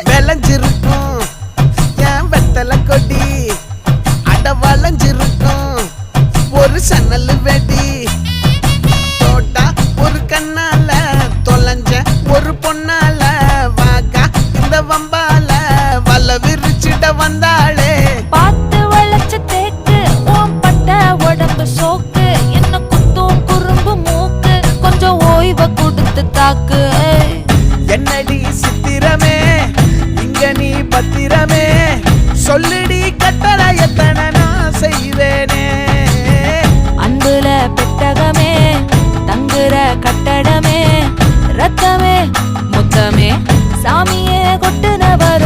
விளைஞ்சிருக்கும் என் வெத்தலை கொடி அட வளைஞ்சிருக்கும் ஒரு சன்னல் வெடி தோட்டா ஒரு கண்ணால தொலைஞ்ச ஒரு பொண்ணால வாக்கா இந்த வம்பால வல்ல விரிச்சிட வந்தாளே பார்த்து வளைச்ச தேக்கு ஓம் பட்ட உடம்பு சோக்கு என்ன குத்தும் குறும்பு மூக்கு கொஞ்சம் ஓய்வை கொடுத்து தாக்கு என்னடி சித்திரமே இங்க நீ பத்திரமே சொல்லுடி கட்டளை எத்தனை நான் செய்வேனே அன்புல பெட்டகமே தங்குற கட்டடமே ரத்தமே முத்தமே சாமியே கொட்டுனவர்